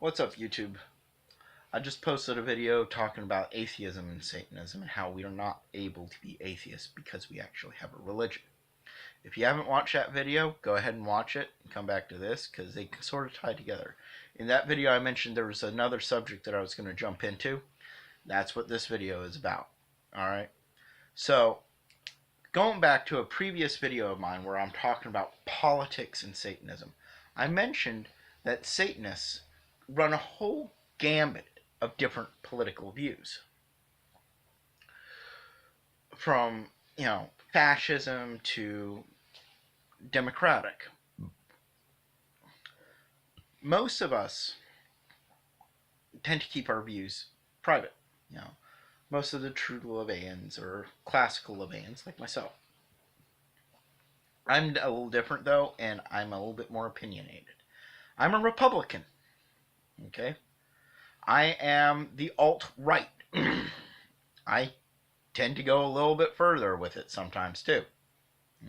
What's up, YouTube? I just posted a video talking about atheism and Satanism and how we are not able to be atheists because we actually have a religion. If you haven't watched that video, go ahead and watch it and come back to this because they sort of tie together. In that video, I mentioned there was another subject that I was going to jump into. That's what this video is about. Alright? So, going back to a previous video of mine where I'm talking about politics and Satanism, I mentioned that Satanists run a whole gambit of different political views, from fascism to democratic. Most of us tend to keep our views private. Most of the true LaVeyans or classical LaVeyans, like myself. I'm a little different though, and I'm a little bit more opinionated. I'm a Republican. Okay? I am the alt-right. I tend to go a little bit further with it sometimes too.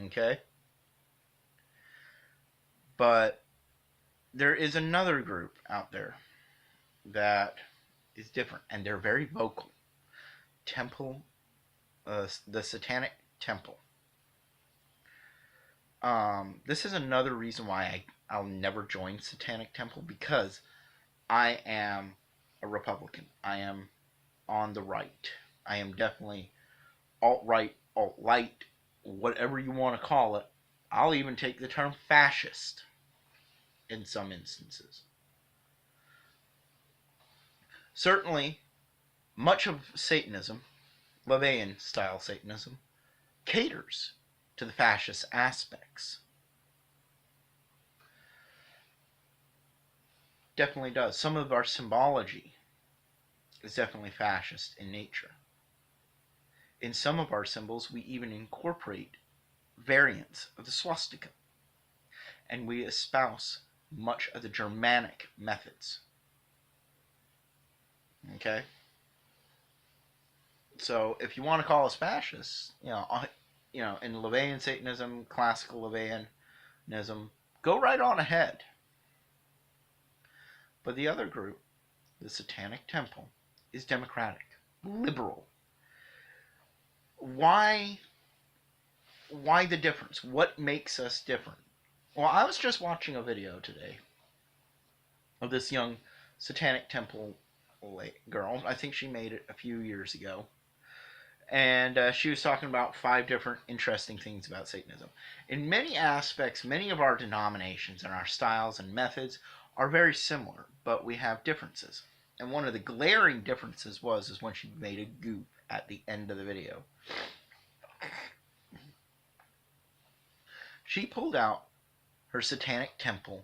Okay? But there is another group out there that is different, and they're very vocal. The Satanic Temple. This is another reason why I'll never join Satanic Temple, because I am a Republican. I am on the right. I am definitely alt-right, alt-light, whatever you want to call it. I'll even take the term fascist in some instances. Certainly, much of Satanism, LaVeyan style Satanism, caters to the fascist aspects. Definitely does. Some of our symbology is definitely fascist in nature. In some of our symbols, we even incorporate variants of the swastika, and we espouse much of the Germanic methods. Okay? So, if you want to call us fascists, in LaVeyan Satanism, classical LaVeyanism, go right on ahead. But the other group, the Satanic Temple, is democratic, liberal. Why the difference? What makes us different? Well, I was just watching a video today of this young Satanic Temple girl. I think she made it a few years ago. And she was talking about 5 different interesting things about Satanism. In many aspects, many of our denominations and our styles and methods are very similar, but we have differences. And one of the glaring differences is when she made a goof at the end of the video. She pulled out her Satanic Temple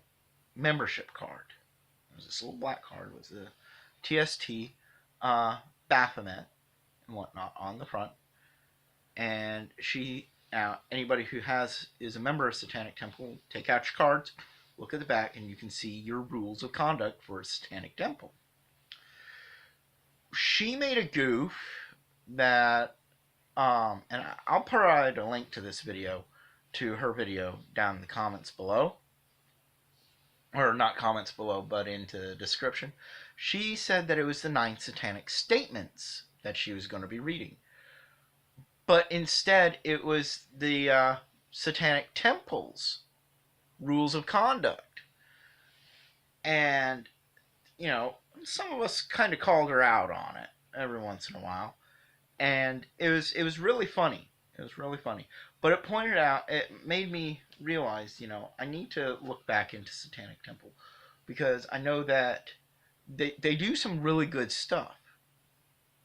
membership card. It was this little black card with the TST, Baphomet, and whatnot on the front. And anybody who is a member of Satanic Temple, take out your cards, look at the back, and you can see your rules of conduct for a Satanic Temple. She made a goof that, and I'll provide a link to this video, to her video, down in the comments below. Or not comments below, but into the description. She said that it was the 9 Satanic Statements that she was going to be reading. But instead, it was the Satanic Temple's rules of conduct. And, some of us kind of called her out on it every once in a while. And it was really funny. It was really funny. But it made me realize, I need to look back into Satanic Temple, because I know that they do some really good stuff.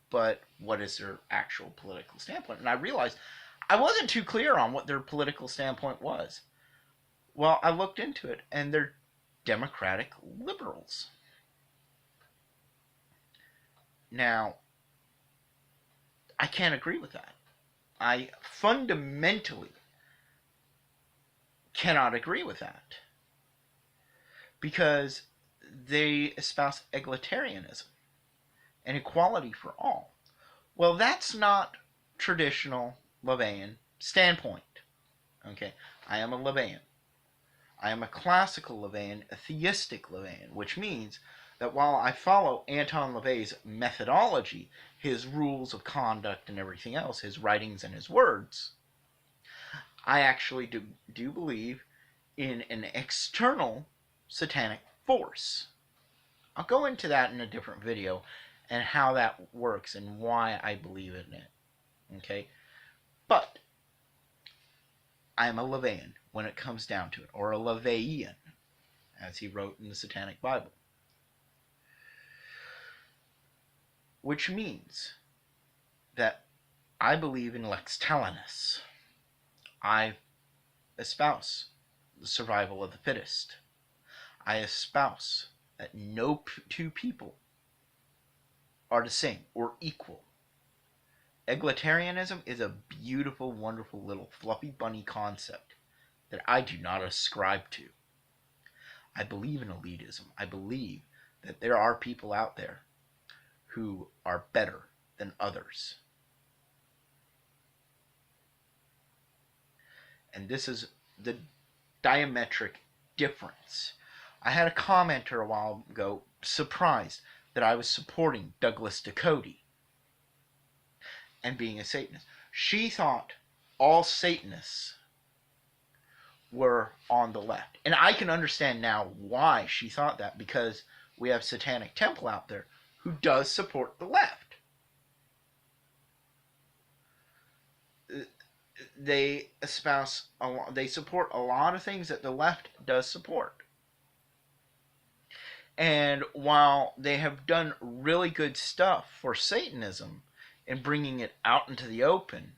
But what is their actual political standpoint? And I realized I wasn't too clear on what their political standpoint was. Well, I looked into it, and they're democratic liberals. Now, I can't agree with that. I fundamentally cannot agree with that, because they espouse egalitarianism and equality for all. Well, that's not traditional LaVeyan standpoint. Okay, I am a LaVeyan. I am a classical LaVeyan, a theistic LaVeyan, which means that while I follow Anton LaVey's methodology, his rules of conduct and everything else, his writings and his words, I actually do believe in an external satanic force. I'll go into that in a different video and how that works and why I believe in it. Okay? But I am a LaVeyan when it comes down to it, or a LaVeyan, as he wrote in the Satanic Bible. Which means that I believe in lex talionis. I espouse the survival of the fittest. I espouse that no two people are the same or equal. Egalitarianism is a beautiful, wonderful little fluffy bunny concept that I do not ascribe to. I believe in elitism. I believe that there are people out there who are better than others. And this is the diametric difference. I had a commenter a while ago surprised that I was supporting Douglas Ducote and being a Satanist. She thought all Satanists were on the left. And I can understand now why she thought that, because we have Satanic Temple out there who does support the left. They they support a lot of things that the left does support. And while they have done really good stuff for Satanism in bringing it out into the open,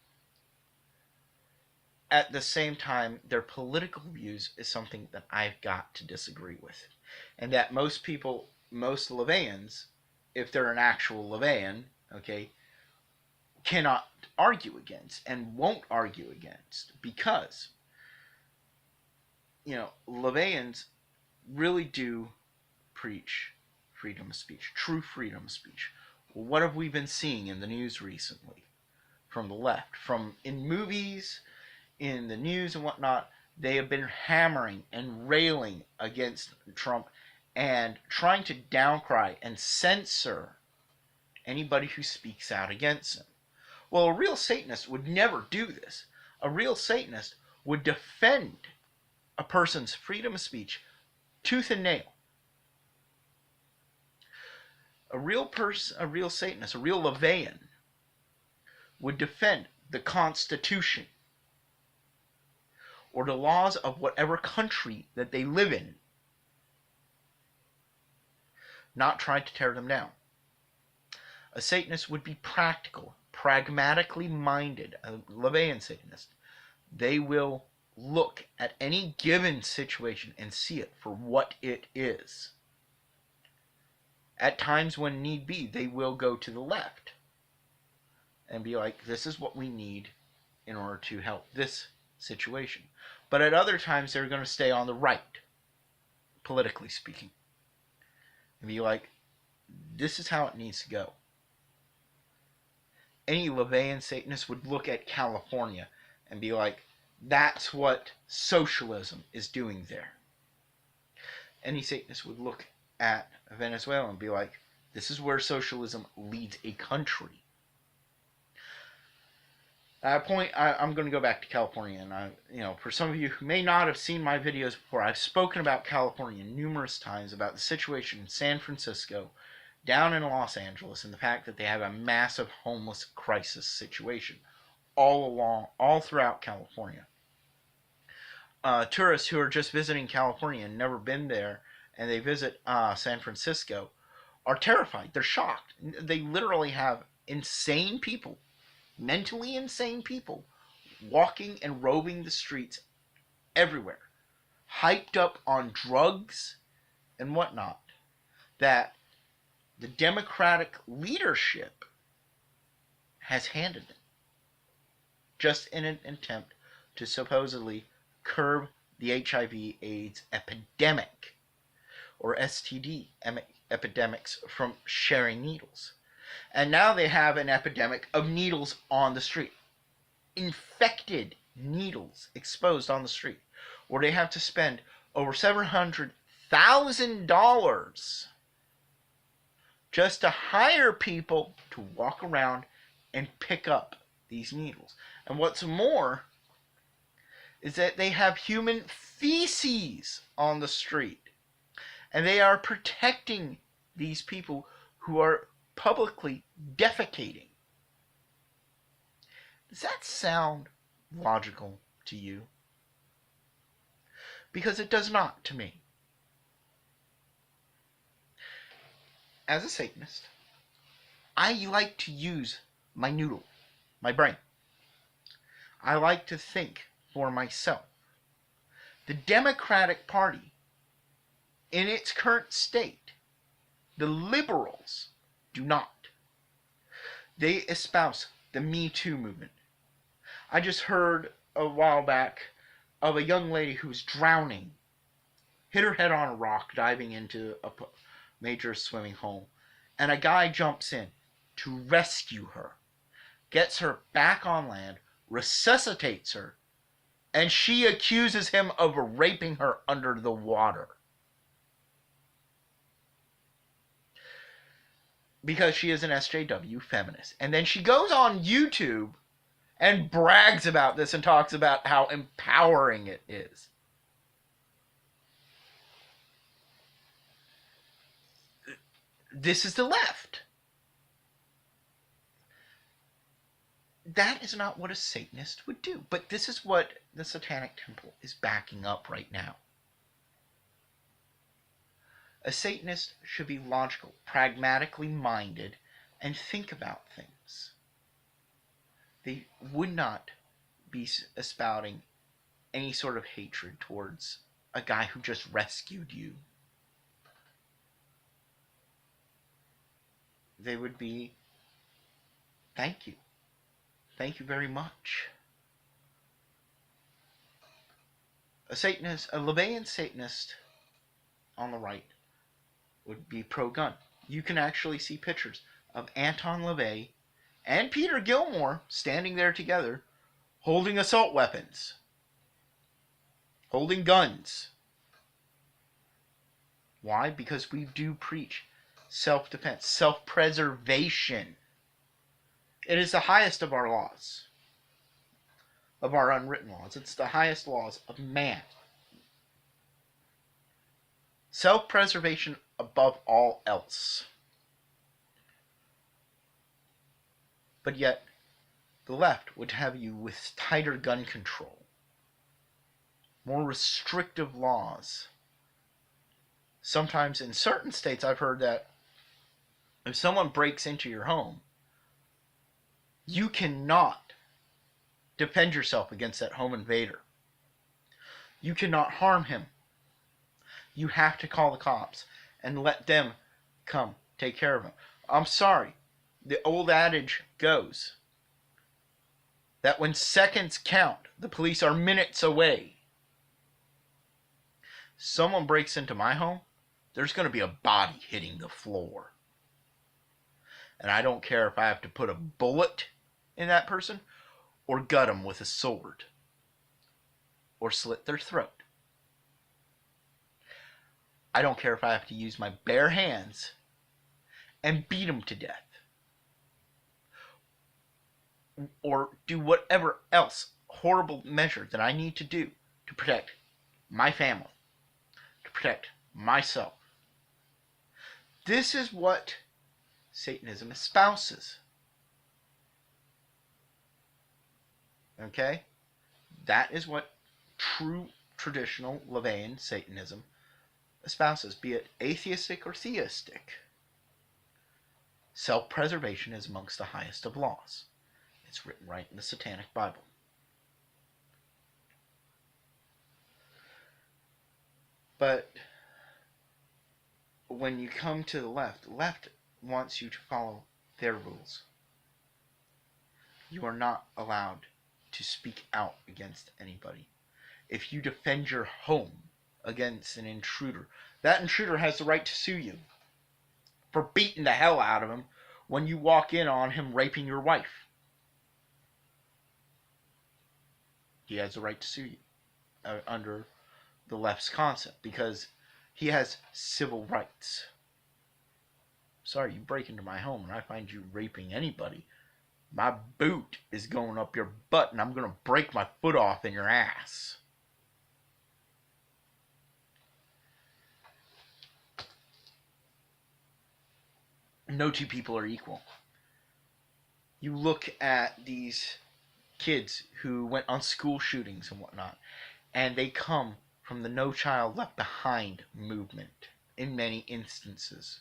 at the same time, their political views is something that I've got to disagree with. And that most people, most LaVeyans, if they're an actual LaVeyan, okay, cannot argue against and won't argue against, because, LaVeyans really do preach freedom of speech, true freedom of speech. Well, what have we been seeing in the news recently from the left? From in movies, in the news and whatnot, they have been hammering and railing against Trump and trying to downcry and censor anybody who speaks out against him. Well, a real Satanist would never do this. A real Satanist would defend a person's freedom of speech tooth and nail. A real Satanist, a real LaVeyan, would defend the Constitution or the laws of whatever country that they live in, not try to tear them down. A Satanist would be practical, pragmatically minded, a LaVeyan Satanist. They will look at any given situation and see it for what it is. At times when need be, they will go to the left and be like, this is what we need in order to help this situation. But at other times, they're going to stay on the right, politically speaking, and be like, this is how it needs to go. Any LaVeyan Satanist would look at California and be like, that's what socialism is doing there. Any Satanist would look at Venezuela and be like, this is where socialism leads a country. At a point, I'm going to go back to California, and for some of you who may not have seen my videos before, I've spoken about California numerous times, about the situation in San Francisco, down in Los Angeles, and the fact that they have a massive homeless crisis situation all throughout California. Tourists who are just visiting California and never been there, and they visit San Francisco, are terrified. They're shocked. They literally have insane people, mentally insane people, walking and roving the streets everywhere, hyped up on drugs and whatnot, that the Democratic leadership has handed them, just in an attempt to supposedly curb the HIV/AIDS epidemic, or STD epidemics, from sharing needles. And now they have an epidemic of needles on the street. Infected needles exposed on the street, where they have to spend over $700,000 just to hire people to walk around and pick up these needles. And what's more is that they have human feces on the street. And they are protecting these people who are publicly defecating. Does that sound logical to you? Because it does not to me. As a Satanist, I like to use my noodle, my brain. I like to think for myself. The Democratic Party, in its current state, the liberals do not. They espouse the Me Too movement. I just heard a while back of a young lady who was drowning, hit her head on a rock diving into a major swimming hole, and a guy jumps in to rescue her, gets her back on land, resuscitates her, and she accuses him of raping her under the water. Because she is an SJW feminist. And then she goes on YouTube and brags about this and talks about how empowering it is. This is the left. That is not what a Satanist would do. But this is what the Satanic Temple is backing up right now. A Satanist should be logical, pragmatically minded, and think about things. They would not be espouting any sort of hatred towards a guy who just rescued you. They would be, thank you. Thank you very much. A Satanist, a LaVeyan Satanist on the right would be pro-gun. You can actually see pictures of Anton LaVey and Peter Gilmore standing there together, holding assault weapons, holding guns. Why? Because we do preach self-defense, self-preservation. It is the highest of our laws, of our unwritten laws. It's the highest laws of man. Self-preservation above all else. But yet, the left would have you with tighter gun control, more restrictive laws. Sometimes in certain states I've heard that if someone breaks into your home, you cannot defend yourself against that home invader. You cannot harm him. You have to call the cops and let them come take care of him. I'm sorry. The old adage goes that when seconds count, the police are minutes away. Someone breaks into my home, there's going to be a body hitting the floor. And I don't care if I have to put a bullet in that person or gut them with a sword or slit their throat. I don't care if I have to use my bare hands and beat them to death. Or do whatever else horrible measure that I need to do to protect my family, to protect myself. This is what Satanism espouses. Okay? That is what true traditional LaVeyan Satanism espouses, be it atheistic or theistic. Self-preservation is amongst the highest of laws. It's written right in the Satanic Bible. But when you come to the left wants you to follow their rules. You are not allowed to speak out against anybody. If you defend your home against an intruder, that intruder has the right to sue you for beating the hell out of him when you walk in on him raping your wife. He has the right to sue you under the left's concept, because he has civil rights. Sorry, you break into my home and I find you raping anybody, my boot is going up your butt and I'm going to break my foot off in your ass. No two people are equal. You look at these kids who went on school shootings and whatnot, and they come from the No Child Left Behind movement in many instances.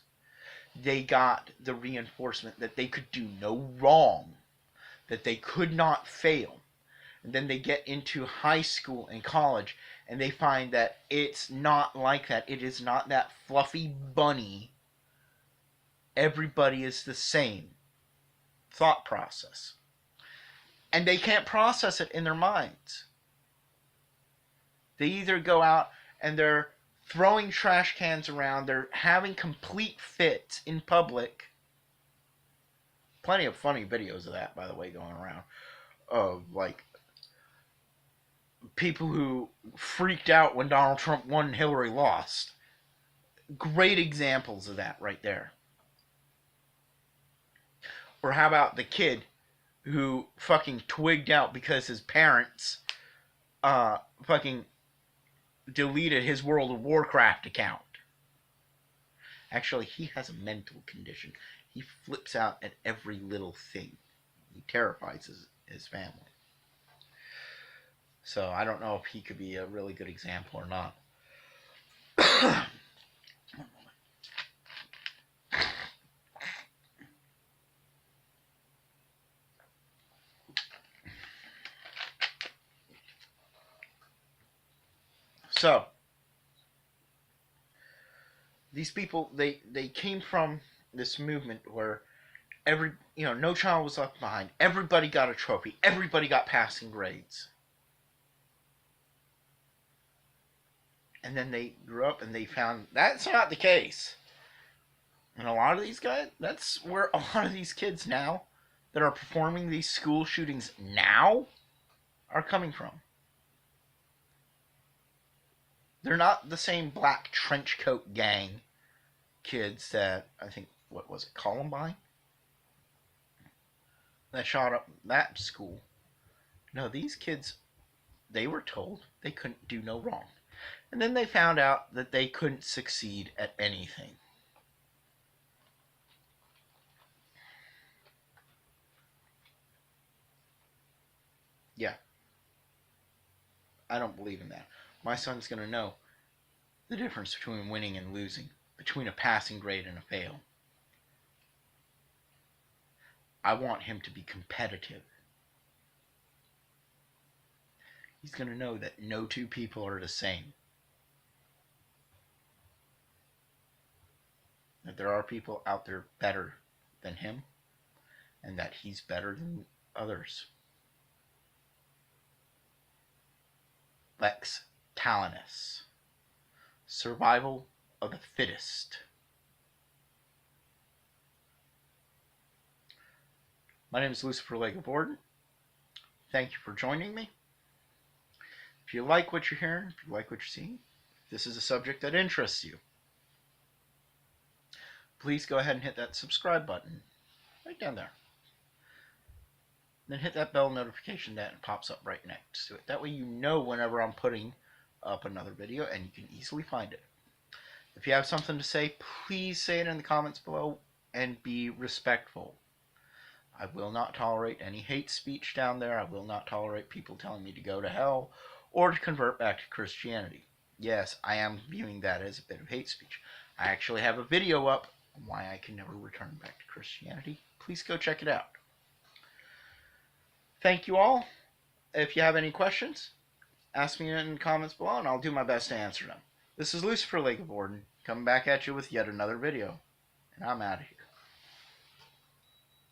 They got the reinforcement that they could do no wrong, that they could not fail. And then they get into high school and college, and they find that it's not like that. It is not that fluffy bunny, everybody is the same thought process. And they can't process it in their minds. They either go out and they're throwing trash cans around, they're having complete fits in public. Plenty of funny videos of that, by the way, going around. Of, like, people who freaked out when Donald Trump won and Hillary lost. Great examples of that right there. Or how about the kid who fucking twigged out because his parents fucking deleted his World of Warcraft account. Actually, he has a mental condition. He flips out at every little thing. He terrifies his family. So I don't know if he could be a really good example or not. So, these people, they came from this movement where no child was left behind. Everybody got a trophy. Everybody got passing grades. And then they grew up and they found that's not the case. And a lot of these guys, that's where a lot of these kids now that are performing these school shootings now are coming from. They're not the same black trench coat gang kids that, I think, what was it, Columbine? That shot up that school. No, these kids, they were told they couldn't do no wrong. And then they found out that they couldn't succeed at anything. Yeah. I don't believe in that. My son's going to know the difference between winning and losing, between a passing grade and a fail. I want him to be competitive. He's going to know that no two people are the same. That there are people out there better than him, and that he's better than others. Lex Talonus. Survival of the fittest. My name is Lucifer Lake of Orden. Thank you for joining me. If you like what you're hearing, if you like what you're seeing, if this is a subject that interests you, please go ahead and hit that subscribe button right down there. Then hit that bell notification that pops up right next to it. That way you know whenever I'm putting up another video and you can easily find it. If you have something to say, please say it in the comments below and be respectful. I will not tolerate any hate speech down there. I will not tolerate people telling me to go to hell or to convert back to Christianity. Yes, I am viewing that as a bit of hate speech. I actually have a video up on why I can never return back to Christianity. Please go check it out. Thank you all. If you have any questions, ask me in the comments below and I'll do my best to answer them. This is Lucifer Lake of Orden, coming back at you with yet another video. And I'm out of here.